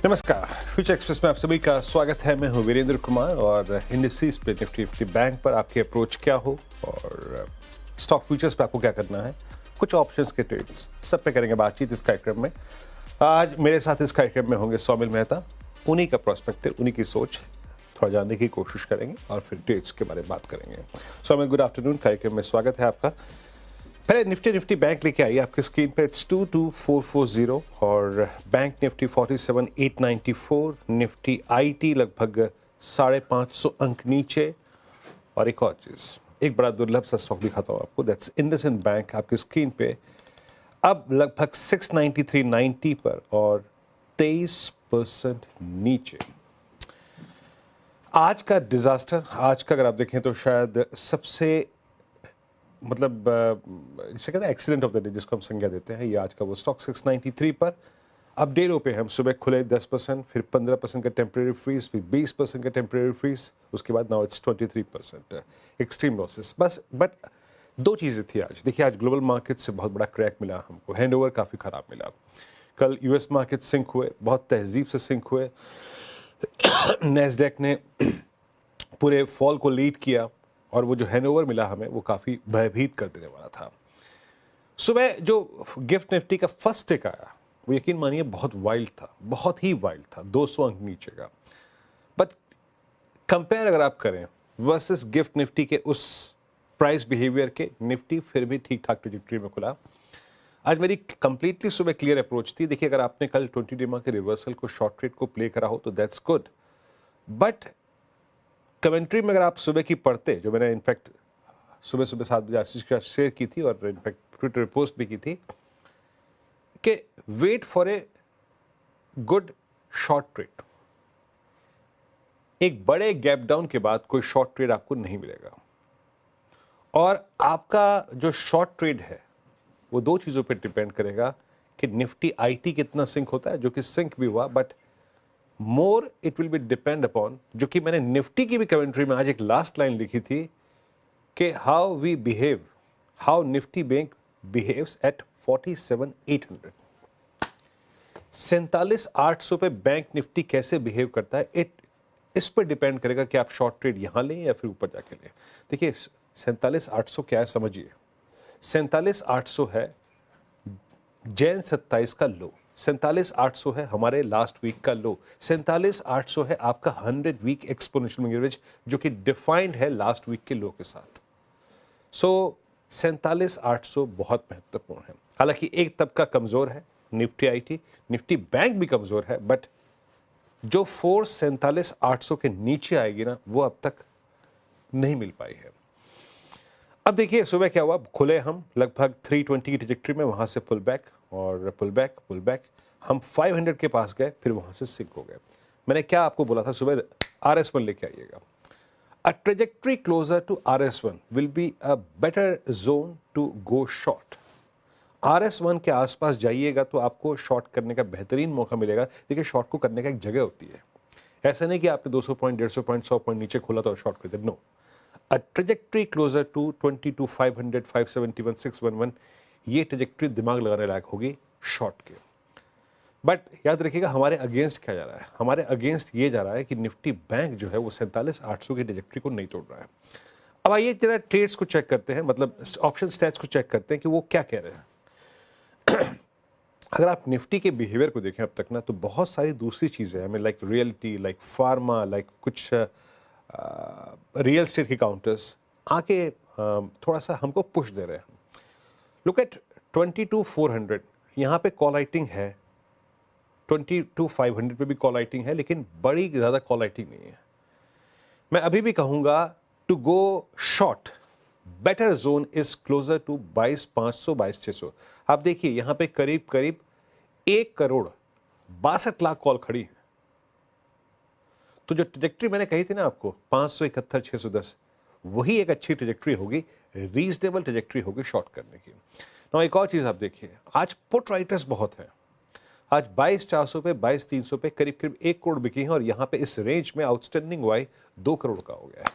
नमस्कार, future express में आप सभी का स्वागत है। मैं हूं वीरेंद्र कुमार और इंडिसेस पे निफ्टी बैंक पर आपकी अप्रोच क्या हो और स्टॉक फ्यूचर्स पे आपको क्या करना है, कुछ ऑप्शंस के ट्रेड्स, सब पे करेंगे बातचीत इस कार्यक्रम में। आज मेरे साथ इस कार्यक्रम में होंगे सौमिल मेहता, उन्हीं का प्रोस्पेक्टिव, उन्हीं की सोच थोड़ा जानने की कोशिश करेंगे और फिर ट्रेड्स के बारे में बात करेंगे। सौमिल, गुड आफ्टरनून, कार्यक्रम में स्वागत है आपका। पहले निफ्टी बैंक लेके आइए आपकी स्क्रीन पे। इट्स 22440 और बैंक निफ्टी 47,894, निफ्टी आईटी लगभग 550 अंक नीचे। और एक और चीज, एक बड़ा दुर्लभ सा स्टॉक दिखाता हूं आपको, दैट्स इंडसइंड बैंक आपकी स्क्रीन पे अब लगभग 693.90 पर और 23% नीचे। आज का डिजास्टर, आज का अगर आप देखें तो शायद सबसे मतलब इसे कहते हैं एक्सीडेंट ऑफ द डे, जिसको हम संज्ञा देते हैं, ये आज का वो स्टॉक 693 पर। अब डे लो पे हम सुबह खुले 10%, फिर 15% का टेम्परेरी फ्रीज, फिर 20% का टेम्परेरी फ्रीज, उसके बाद नाउ इट्स 23% एक्सट्रीम लॉसेस बस। बट दो चीज़ें थी आज। देखिए, आज ग्लोबल मार्केट से बहुत बड़ा क्रैक मिला हमको, हैंडओवर काफ़ी ख़राब मिला। कल यूएस मार्केट सिंक हुए, बहुत तहजीब से सिंक हुए। नैस्डैक ने पूरे फॉल को लीड किया और वो जो हैंडओवर मिला हमें वो काफ़ी भयभीत कर देने वाला था। सुबह जो गिफ्ट निफ्टी का फर्स्ट टिक आया वो यकीन मानिए बहुत वाइल्ड था, बहुत ही वाइल्ड था, 200 अंक नीचे का। बट कंपेयर अगर आप करें वर्सेस गिफ्ट निफ्टी के उस प्राइस बिहेवियर के, निफ्टी फिर भी ठीक ठाक ट्रैजेक्टरी में खुला। आज मेरी कंप्लीटली सुबह क्लियर अप्रोच थी। देखिए, अगर आपने कल 20 डेमा के रिवर्सल को, शॉर्ट ट्रेड को प्ले करा हो तो दैट्स गुड। बट कमेंट्री में अगर आप सुबह की पढ़ते, जो मैंने इनफैक्ट सुबह 7 बजे आशीष के साथ शेयर की थी और इनफैक्ट ट्विटर पोस्ट भी की थी, कि wait for a good short trade. एक बड़े गैप डाउन के बाद कोई शॉर्ट ट्रेड आपको नहीं मिलेगा। और आपका जो शॉर्ट ट्रेड है वो दो चीज़ों पर डिपेंड करेगा कि निफ्टी आईटी कितना सिंक होता है, जो कि सिंक भी हुआ, but more it will be depend upon, जो कि मैंने निफ्टी की भी कमेंट्री में आज एक लास्ट लाइन लिखी थी कि how we behave, how Nifty bank behaves at 47,800। 47,800 पे बैंक निफ्टी कैसे बिहेव करता है, इस पर डिपेंड करेगा कि आप शॉर्ट ट्रेड यहां लें या फिर ऊपर जाके लें। देखिए, 47,800 क्या है समझिए। 47,800 है जैन 27 का लो, 47,800 है हमारे लास्ट वीक का लो, 47,800 है आपका 100 वीक एक्सपोनेंशियल मूविंग एवरेज, जो कि डिफाइंड है लास्ट वीक के लो के साथ। सो 47,800 बहुत महत्वपूर्ण है। हालांकि एक तबका कमजोर है, निफ्टी आईटी, निफ्टी बैंक भी कमजोर है, बट जो फोर्स 47,800 के नीचे आएगी ना, वो अब तक नहीं मिल पाई है। अब देखिए सुबह क्या हुआ, खुले हम लगभग 320 की ट्रैजेक्टरी में, वहां से पुल बैक और पुल बैक हम 500 के पास गए, फिर वहां से सिंक हो गए। मैंने क्या आपको बोला था सुबह, RS1 लेके आइएगा। A trajectory closer to RS1 will be a better zone to go short. RS1 के आसपास जाइएगा तो आपको शॉर्ट करने का बेहतरीन मौका मिलेगा। देखिए, शॉर्ट को करने का एक जगह होती है, ऐसा नहीं कि आपने 200 पॉइंट, 150 पॉइंट, 100 पॉइंट नीचे खोला तो शॉर्ट कर दे, no. A trajectory closer to 22,500, 571, 611, ये ट्रैजेक्टरी दिमाग लगाने लायक होगी शॉर्ट के। बट याद रखिएगा हमारे अगेंस्ट क्या जा रहा है, हमारे अगेंस्ट ये जा रहा है कि निफ्टी बैंक जो है वो 47,800 की ट्रैजेक्टरी को नहीं तोड़ रहा है। अब आइए जरा ट्रेड्स को चेक करते हैं, मतलब ऑप्शन स्टैट्स को चेक करते हैं कि वो क्या कह रहे हैं। अगर आप निफ्टी के बिहेवियर को देखें अब तक ना, तो बहुत सारी दूसरी चीज़ें हैं, like realty, like pharma, like कुछ रियल स्टेट के काउंटर्स आके थोड़ा सा हमको पुश दे रहे हैं। लुक एट 22,400, यहाँ पे कॉल राइटिंग है, 22,500 पे भी कॉल राइटिंग है, लेकिन बड़ी ज़्यादा कॉल राइटिंग नहीं है। मैं अभी भी कहूँगा to go short, better zone is closer to 22,500, 22,600। आप देखिए यहाँ पे करीब करीब 1,62,00,00,000 कॉल खड़ी है। तो जो ट्रैजेक्टरी मैंने कही थी ना आपको 571, 610, वही एक अच्छी ट्रैजेक्टरी होगी, रीजनेबल ट्रैजेक्टरी होगी शॉर्ट करने की। ना एक और चीज आप देखिए, आज पुट राइटर्स बहुत हैं। आज 22,400 पे, 22,300 पे करीब करीब 1 करोड़ बिकी हैं और यहाँ पे इस रेंज में आउटस्टैंडिंग वाई 2 करोड़ का हो गया है।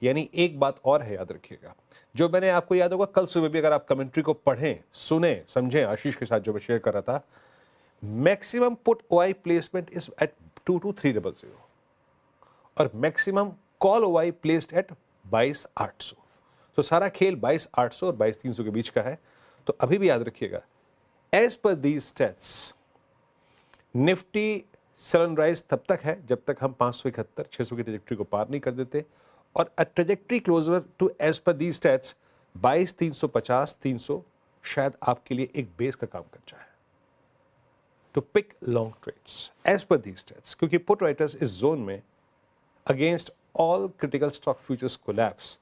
यानी एक बात और है, याद रखिएगा, जो मैंने आपको याद होगा कल सुबह भी अगर आप कमेंट्री को पढ़ें, सुने, समझें, आशीष के साथ जो मैं शेयर कर रहा था, maximum put OI placement is at 22300 और maximum call OI placed at 22800। तो सारा खेल 22800 और 22300 के बीच का है। तो अभी भी याद रखिएगा, as per these stats Nifty sunrise तब तक है जब तक हम 571 600 की ट्रेजेक्ट्री को पार नहीं कर देते, और a trajectory closer to as per these stats 22350 300 शायद आपके लिए एक बेस का काम कर जाए to pick long trades as per these stats, क्योंकि पुट राइटर्स इस जोन में against all critical stock futures collapse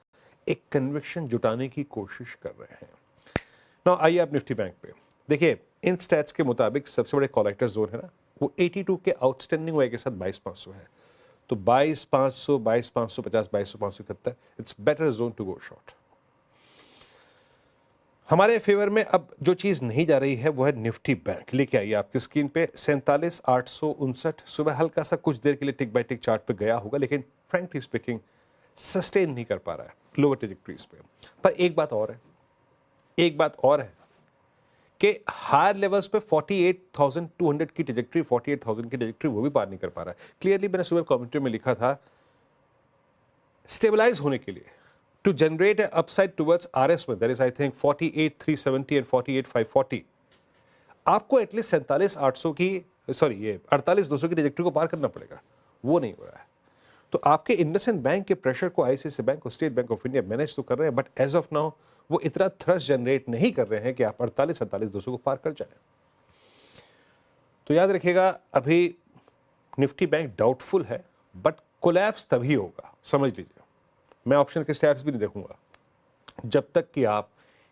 एक कन्विक्शन जुटाने की कोशिश कर रहे हैं। नाउ आइए आप निफ्टी बैंक पे देखिए, इन स्टैट्स के मुताबिक सबसे बड़े कॉलेक्टर जोन है ना, वो 82 के आउटस्टैंडिंग वाई के साथ 22500 है। तो 22500 22550 22571 it's better zone to go short. हमारे फेवर में अब जो चीज नहीं जा रही है वो है निफ्टी बैंक। लेके आइए आपकी स्क्रीन पे 47,859। सुबह हल्का सा कुछ देर के लिए टिक बाय टिक चार्ट पे गया होगा, लेकिन फ्रैंकली स्पीकिंग सस्टेन नहीं कर पा रहा है लोअर ट्रेजेक्टरीज पे। पर एक बात और है कि हायर लेवल्स पे 48,200 की ट्रेजेक्टरी 48,000 की ट्रेजेक्टरी वो भी पार नहीं कर पा रहा है। क्लियरली मैंने सुबह कमेंट्री में लिखा था, स्टेबलाइज होने के लिए to generate an upside towards RS में, that is I think 48,370 and 48,540, आपको एटलीस्ट 47,800 की ये 48,200 की ट्रेजेक्टरी को पार करना पड़ेगा। वो नहीं हो रहा है। तो आपके इंडसइंड बैंक के प्रेशर को आईसीआईसीआई बैंक और state bank of India manage तो कर रहे हैं, बट एज ऑफ नाउ वो इतना थ्रस्ट जनरेट नहीं कर रहे हैं कि आप 48,200 को पार कर जाए। तो याद रखिएगा, अभी निफ्टी बैंक डाउटफुल है, बट कोलैप्स तभी होगा, समझ लीजिए। मैं ऑप्शन के स्टैट्स भी नहीं देखूंगा जब तक कि आप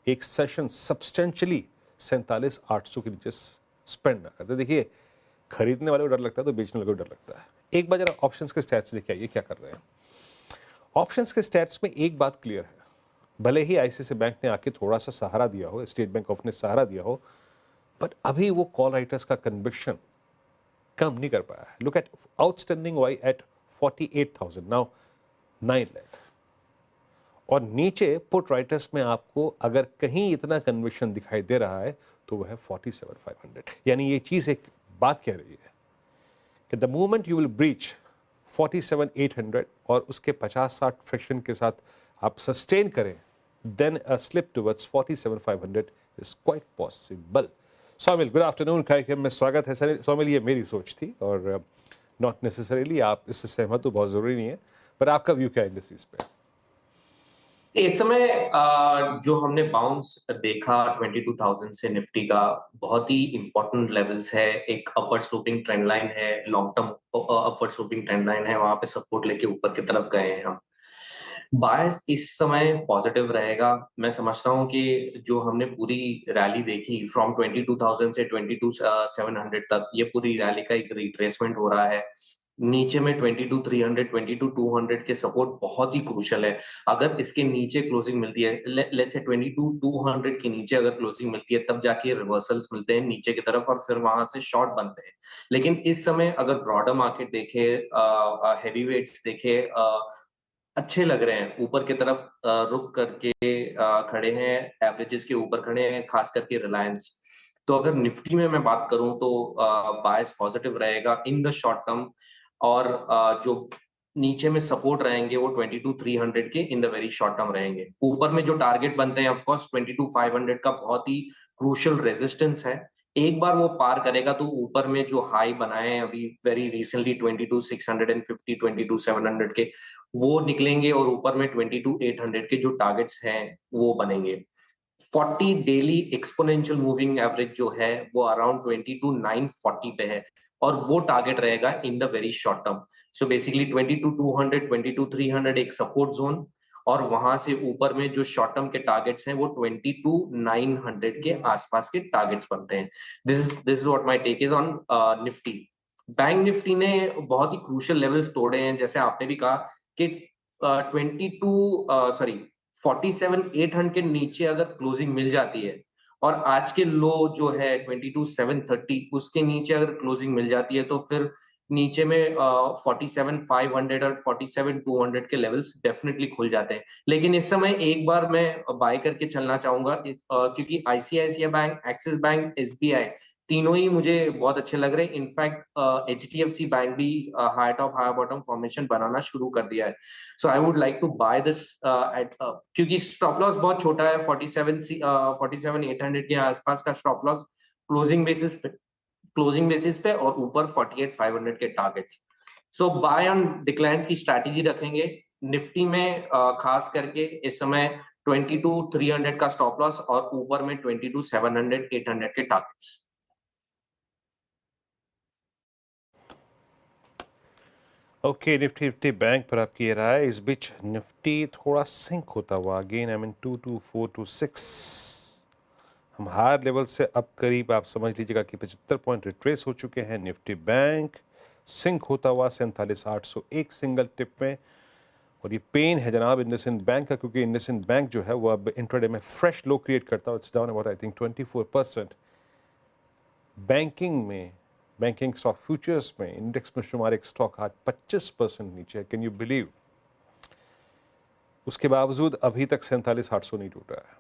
एक सेशन सब्सटेंशियली 47,800 के नीचे स्पेंड ना करते। देखिए, खरीदने वाले को डर लगता है तो बेचने वाले को डर लगता है। एक बार जरा ऑप्शंस के स्टैट्स लेके आइए क्या कर रहे हैं। ऑप्शंस के स्टैट्स में एक बात क्लियर है, भले ही आईसीआईसीआई बैंक ने आके थोड़ा सा सहारा दिया हो, स्टेट बैंक ऑफ ने सहारा दिया हो, बट अभी वो कॉल राइटर्स का कन्विक्शन कम नहीं कर पाया है। Look at outstanding Y at 48,000 now 9 lakh, और नीचे पुट राइटर्स में आपको अगर कहीं इतना कन्विक्शन दिखाई दे रहा है तो वह है 47,500। यानी ये चीज एक बात कह रही है कि the moment you will breach 47,800 और उसके 50-60 फ्रैक्शन के साथ आप सस्टेन करें, then a slip towards 47,500 is quite possible. Saumil, good afternoon, कार्यक्रम में स्वागत है। सौमिल, ये मेरी सोच थी और नॉट नेसेसरीली आप इससे सहमत हो, बहुत जरूरी नहीं है, पर आपका व्यू क्या है इस चीज पे? इस समय जो हमने बाउंस देखा 22,000 से निफ्टी का, बहुत ही इंपॉर्टेंट लेवल्स है। एक अपवर्ड स्लोपिंग ट्रेंड लाइन है, long term upward sloping trend line है, वहां पे सपोर्ट लेके ऊपर की तरफ गए हैं हम। बायस इस समय पॉजिटिव रहेगा। मैं समझता हूं कि जो हमने पूरी रैली देखी फ्रॉम 22,000 से 22,700 तक, ये पूरी रैली का एक रिट्रेसमेंट हो रहा है। नीचे में 22,300 22,200 के सपोर्ट बहुत ही क्रूशियल है। अगर इसके नीचे क्लोजिंग मिलती है, लेट्स से 22,200 के नीचे अगर क्लोजिंग मिलती है, तब जाके रिवर्सल्स मिलते हैं नीचे की तरफ और फिर वहां से शॉर्ट बनते हैं। लेकिन इस समय अगर ब्रॉडर मार्केट देखे, हैवी वेट्स देखे, अच्छे लग रहे हैं, ऊपर की तरफ रुक करके खड़े हैं, एवरेजेस के ऊपर खड़े हैं, खास करके रिलायंस। तो अगर निफ्टी में मैं बात करूं तो बायस पॉजिटिव रहेगा इन द शॉर्ट टर्म, और जो नीचे में सपोर्ट रहेंगे वो 22,300 के in the very short term रहेंगे। ऊपर में जो टारगेट बनते हैं, ऑफ कोर्स 22,500 का बहुत ही क्रूशियल रेजिस्टेंस है। एक बार वो पार करेगा तो ऊपर में जो हाई बनाए हैं अभी वेरी रिसेंटली 22,650 22,700 के, वो निकलेंगे और ऊपर में 22,800 के जो टारगेट्स हैं वो बनेंगे। 40 डेली एक्सपोनेंशियल मूविंग एवरेज जो है वो अराउंड 22,940 पे है, और वो टारगेट रहेगा in the very short term. So basically 22,200 22,300 एक सपोर्ट जोन, और वहां से ऊपर में जो शॉर्ट टर्म के टारगेट्स हैं वो 22,900 के आसपास के टारगेट्स बनते हैं। This is what my take is on Nifty. Bank Nifty ने बहुत ही क्रूशियल लेवल्स तोड़े हैं, जैसे आपने भी कहा कि 47,800 के नीचे अगर क्लोजिंग मिल जाती है, और आज के लो जो है 22,730 उसके नीचे अगर क्लोजिंग मिल जाती है, तो फिर नीचे में 47,500 और 47,200 के लेवल्स डेफिनेटली खुल जाते हैं। लेकिन इस समय एक बार मैं बाय करके चलना चाहूंगा, क्योंकि ICICI bank, Axis bank, SBI तीनों ही मुझे बहुत अच्छे लग रहे हैं। इनफैक्ट एचडीएफसी बैंक भी high top high bottom formation बनाना शुरू कर दिया है। So I would like to buy this at, क्योंकि स्टॉप लॉस बहुत छोटा है, 47,800 के आसपास का स्टॉप लॉस क्लोजिंग बेसिस पे और ऊपर 48,500 के targets. So buy on declines की स्ट्रैटेजी रखेंगे। निफ्टी में खास करके इस समय 22,300 का स्टॉप लॉस और ऊपर में 22,700 800 के targets. Okay, Nifty Nifty bank पर आपकी ये राय। इस बीच निफ्टी थोड़ा सिंक होता हुआ अगेन, आई मीन 22426 हम हायर लेवल से अब करीब आप समझ लीजिएगा कि 75 पॉइंट रिट्रेस हो चुके हैं। निफ्टी बैंक सिंक होता हुआ 47,800 एक सिंगल टिप में। और ये पेन है जनाब इंडसइंड बैंक का, क्योंकि इंडसइंड बैंक जो है वो अब इंट्राडे में फ्रेश लो क्रिएट करता है। It's down about I think 24%। Banking में, बैंकिंग स्टॉक फ्यूचर्स में इंडेक्स में शुमार एक स्टॉक आज 25% नीचे है। Can you believe? उसके बावजूद अभी तक 47,800 नहीं टूटा है।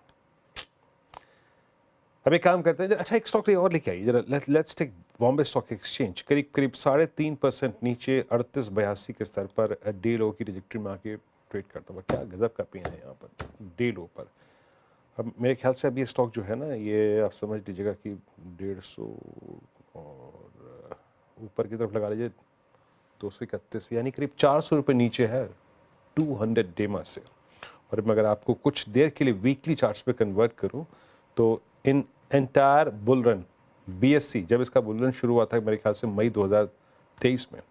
अब एक काम करते हैं, अच्छा एक स्टॉक और लेके आइए जरा। Let's take Bombay stock exchange. करीब करीब 3.5% नीचे 3882 के स्तर पर डे लो की ट्रेजेक्टरी में आके ट्रेड करता हुआ। क्या गजब का पेन है यहाँ पर डे लो पर। अब मेरे ख्याल से अब ये स्टॉक जो है ना, ये आप समझ लीजिएगा कि 150 और ऊपर की तरफ लगा लीजिए 231, यानी करीब 400 रुपये नीचे है 200 डेमा से। और मैं अगर आपको कुछ देर के लिए वीकली चार्ट्स पे कन्वर्ट करूं तो in entire bull run BSc, जब इसका बुल रन शुरू हुआ था मेरे ख्याल से मई 2023 में,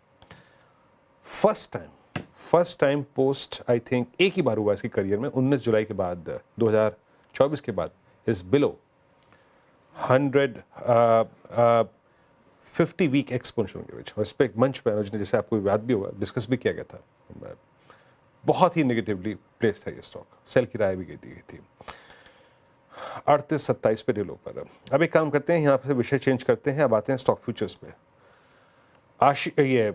first time post I think एक ही बार हुआ इसके करियर में, 19 जुलाई के बाद 2024 के बाद is below 50 week exponential average. और इस पर एक मंच पर जैसे आपको याद भी होगा डिस्कस भी किया गया था, बहुत ही नेगेटिवली प्लेस था ये स्टॉक, सेल की राय भी दी गई थी। 38-27 पे डीलो पर। अब एक काम करते हैं, यहाँ पे विषय चेंज करते हैं, अब आते हैं स्टॉक फ्यूचर्स पे। ये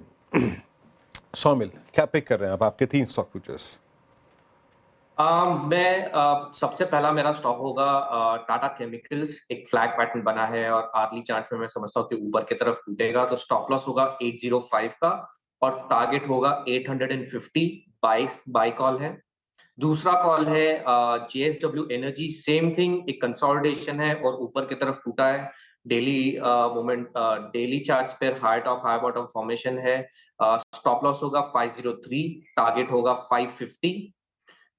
सौमिल क्या पिक कर रहे हैं आप, आपके 3 स्टॉक फ्यूचर्स? सबसे पहला मेरा स्टॉक होगा टाटा केमिकल्स। एक फ्लैग पैटर्न बना है और आर्ली चार्ट में मैं समझता हूँ कि ऊपर की तरफ टूटेगा, तो स्टॉप लॉस होगा 805 का और टारगेट होगा 850। बाय कॉल है। दूसरा कॉल है जेएसडब्ल्यू एनर्जी। सेम थिंग, एक कंसोलिडेशन है और ऊपर की तरफ टूटा है। डेली मोमेंट, डेली चार्ट्स पर high top high bottom formation है। स्टॉप लॉस होगा 503, टारगेट होगा 550।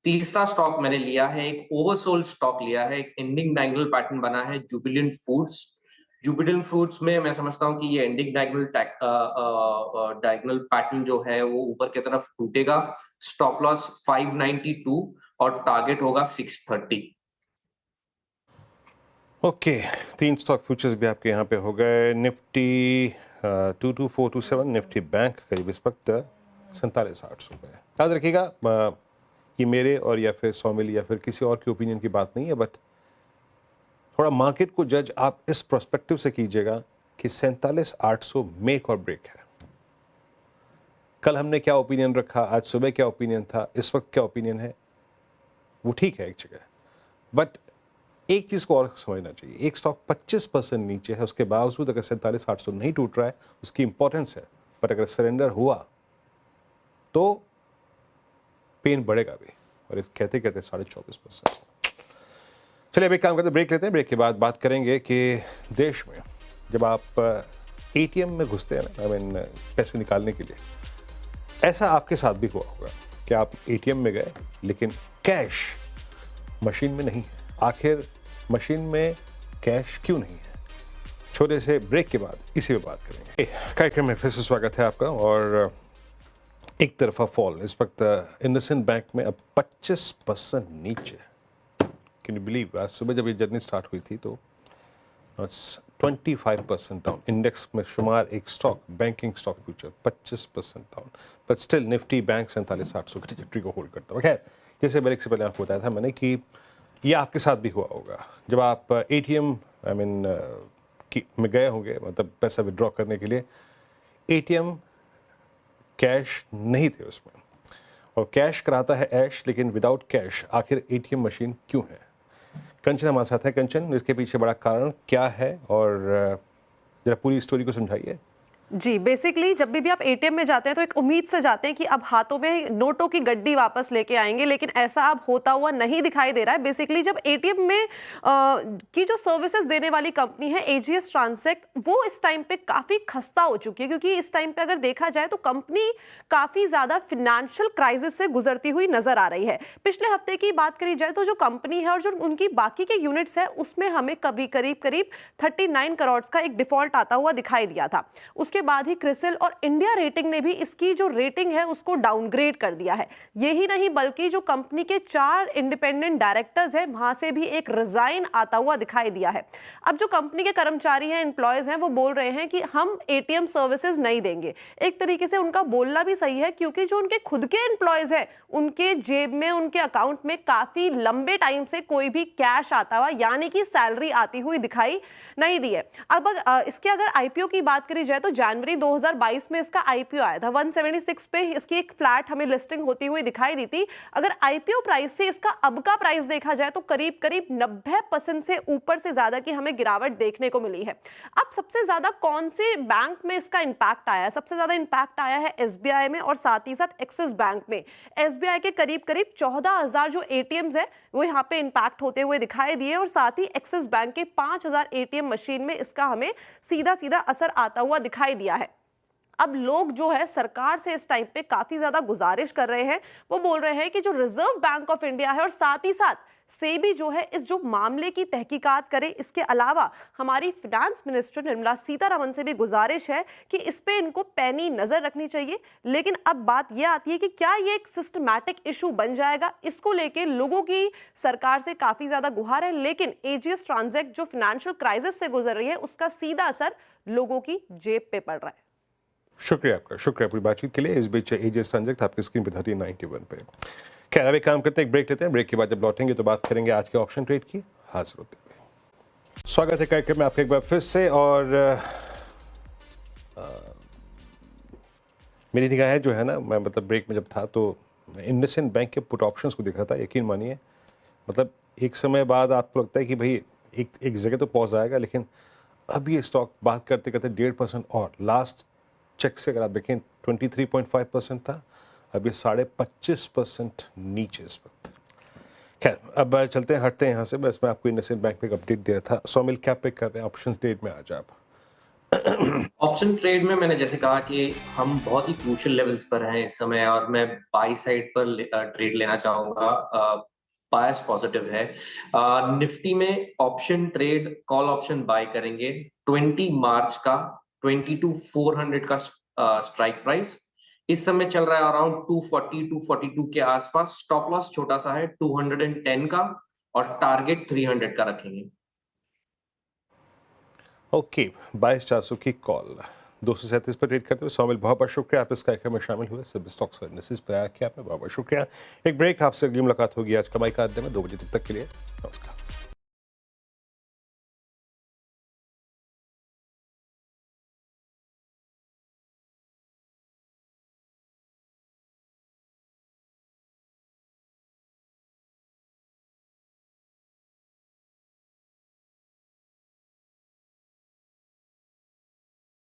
तीसरा स्टॉक मैंने लिया है, एक ओवरसोल्ड स्टॉक लिया है, एक एंडिंग डायगोनल पैटर्न बना है जुबिलेंट फूड्स। जुबिलेंट फूड्स में मैं समझता हूं कि ये एंडिंग डायगोनल पैटर्न जो है वो ऊपर की तरफ टूटेगा। स्टॉप लॉस 592 और टारगेट होगा 630। ओके, 3 स्टॉक फ्यूचर्स भी आपके यहाँ पे हो गए। निफ्टी 22427, निफ्टी बैंक करीब इस वक्त 47,800 रुपये। याद रखिएगा ये मेरे और या फिर सौमिल या फिर किसी और के ओपिनियन की बात नहीं है, बट थोड़ा मार्केट को जज आप इस प्रोस्पेक्टिव से कीजिएगा कि 47,800 मेक और ब्रेक है। कल हमने क्या ओपिनियन रखा, आज सुबह क्या ओपिनियन था, इस वक्त क्या ओपिनियन है, वो ठीक है एक जगह, बट एक चीज़ को और समझना चाहिए। एक स्टॉक 25% नीचे है, उसके बावजूद अगर 47,800 नहीं टूट रहा है, उसकी इंपॉर्टेंस है। पर अगर सरेंडर हुआ तो पेन बढ़ेगा भी, और कहते कहते 24.5%। चलिए अब एक काम करते हैं, ब्रेक लेते हैं। ब्रेक के बाद बात करेंगे कि देश में जब आप एटीएम में घुसते हैं ना, आई मीन पैसे निकालने के लिए, ऐसा आपके साथ भी हुआ होगा कि आप एटीएम में गए लेकिन कैश मशीन में नहीं है। आखिर मशीन में कैश क्यों नहीं है? छोटे से ब्रेक के बाद इसी पे बात करेंगे। कार्यक्रम में फिर से स्वागत है आपका। और एक तरफा फॉल इस वक्त इंडसइंड बैंक में अब 25% नीचे। Can you believe? आज सुबह जब ये जर्नी स्टार्ट हुई थी तो 25% डाउन। इंडेक्स में शुमार एक stock, banking stock future 25% down, but still Nifty bank 47,800 की ट्रेजेक्टरी को होल्ड करता है। खैर, जैसे ब्रेक से पहले आपको बताया था मैंने कि ये आपके साथ भी हुआ होगा जब आप एटीएम आई मीन में गए होंगे, मतलब पैसा विड्रॉ करने के लिए। एटीएम कैश नहीं थे उसमें, और कैश कराता है ऐश, लेकिन विदाउट कैश आखिर एटीएम मशीन क्यों है? कंचन हमारे साथ है। कंचन, इसके पीछे बड़ा कारण क्या है और जरा पूरी स्टोरी को समझाइए। जी, बेसिकली जब भी आप एटीएम में जाते हैं तो एक उम्मीद से जाते हैं कि अब हाथों में नोटों की गड्डी वापस लेके आएंगे, लेकिन ऐसा अब होता हुआ नहीं दिखाई दे रहा है। बेसिकली जब एटीएम में की जो सर्विसेज देने वाली कंपनी है एजीएस ट्रांसैक्ट, वो इस टाइम पे काफी खस्ता हो चुकी है, क्योंकि इस टाइम पे अगर देखा जाए तो कंपनी काफी ज्यादा फाइनेंशियल क्राइसिस से गुजरती हुई नजर आ रही है। पिछले हफ्ते की बात करी जाए तो जो कंपनी है और जो उनकी बाकी के यूनिट्स है उसमें हमें करीब 39 करोड़ का एक डिफॉल्ट आता हुआ दिखाई दिया था। उसके बाद ही क्रिसिल और इंडिया रेटिंग ने भी इसकी जो रेटिंग है उसको डाउनग्रेड कर दिया है। यही नहीं बल्कि जो कंपनी के 4 इंडिपेंडेंट डायरेक्टर्स हैं वहां से भी एक रिजाइन आता हुआ दिखाई दिया है। अब जो कंपनी के कर्मचारी हैं, एम्प्लॉयज हैं, वो बोल रहे हैं कि हम एटीएम सर्विसेज नहीं देंगे। एक तरीके से उनका बोलना भी सही है, क्योंकि जो उनके खुद के एम्प्लॉयज हैं उनके जेब में, उनके अकाउंट में काफी लंबे टाइम से कोई भी कैश आता हुआ यानी कि सैलरी आती हुई दिखाई नहीं दी है। अब इसके अगर आईपीओ की बात करी जाए तो जनवरी 2022 में इसका आईपीओ आया था। 176 पे इसकी एक फ्लैट हमें लिस्टिंग होती हुई दिखाई दी थी। अगर आईपीओ प्राइस से इसका अब का प्राइस देखा जाए तो करीब 90% से ऊपर से ज्यादा की हमें गिरावट देखने को मिली है। अब सबसे ज्यादा कौन से बैंक में इसका इंपैक्ट आया है? सबसे ज्यादा इंपैक्ट आया है एसबीआई में और साथ ही साथ एक्सिस बैंक में। एसबीआई के करीब 14,000 जो एटीएम्स है वो यहाँ पे इंपैक्ट होते हुए दिखाई दिए, और साथ ही एक्सिस बैंक के 5,000 एटीएम मशीन में इसका हमें सीधा असर आता हुआ दिखाई दिया है। अब लोग जो है सरकार से इस टाइम पे काफी ज्यादा गुजारिश कर रहे हैं। वो बोल रहे हैं कि जो रिजर्व बैंक ऑफ इंडिया है और साथ ही साथ सेबी जो है इस जो मामले की तहकीकात करे। इसके अलावा हमारी फाइनेंस मिनिस्टर निर्मला सीतारमण से भी गुजारिश है कि इस पे इनको पैनी नजर रखनी चाहिए। लेकिन अब बात यह आती है कि क्या ये एक सिस्टमैटिक इशू बन जाएगा? इसको लेके लोगों की सरकार से काफी ज्यादा गुहार है, लेकिन एजीएस ट्रांसैक्ट जो फाइनेंशियल क्राइसिस से गुजर रही है उसका सीधा असर लोगों की जेब पे पड़ रहा है। शुक्रिया आपका, शुक्रिया पूरी बातचीत के लिए। इस बीच एजीएस ट्रांसैक्ट आपकी स्क्रीन पर था 91 पे। खैर अब एक काम करते हैं, एक ब्रेक लेते हैं। ब्रेक के बाद जब लौटेंगे तो बात करेंगे आज के ऑप्शन ट्रेड की। हाजिर होते हुए स्वागत है कार्यक्रम में आपका एक बार फिर से। और मेरी निगाहें जो है ना, मैं मतलब ब्रेक में जब था तो इंडसइंड बैंक के पुट ऑप्शंस को देख रहा था। यकीन मानिए मतलब एक समय बाद आपको लगता है कि भाई एक जगह तो पॉज आएगा, लेकिन अब ये स्टॉक बात करते करते 1.5% और लास्ट चेक से अगर आप देखें 23.5% था, अब ये 25.5% नीचे इस वक्त। खैर अब चलते हैं, हटते हैं यहाँ से। बस मैं आपको इंडसइंड बैंक पे एक अपडेट दे रहा था। सौमिल क्या पिक कर रहे हैं ऑप्शंस ट्रेड में आज आप? ऑप्शन ट्रेड में मैंने जैसे कहा कि हम बहुत ही क्रूशियल लेवल्स पर हैं इस समय, और मैं बाई साइड पर ट्रेड लेना चाहूंगा। बायस पॉजिटिव है। निफ्टी में option trade call option buy करेंगे 20 मार्च का 22,400 का स्ट्राइक प्राइस इस समय चल रहा है अराउंड 240 242 के आसपास। स्टॉप लॉस छोटा सा है 210 का, और टारगेट 300 का रखेंगे। ओके 22,400 की कॉल 237 पर ट्रेड करते हुए सौमिल बहुत बहुत शुक्रिया, आप इस कार्यक्रम में शामिल हुए। सब स्टॉक्स और इंडेक्सेस पर आया किया आपने, बहुत बहुत शुक्रिया। एक ब्रेक, आपसे अगली मुलाकात होगी आज कमाई का अध्याय में 2 बजे तक के लिए। नमस्कार।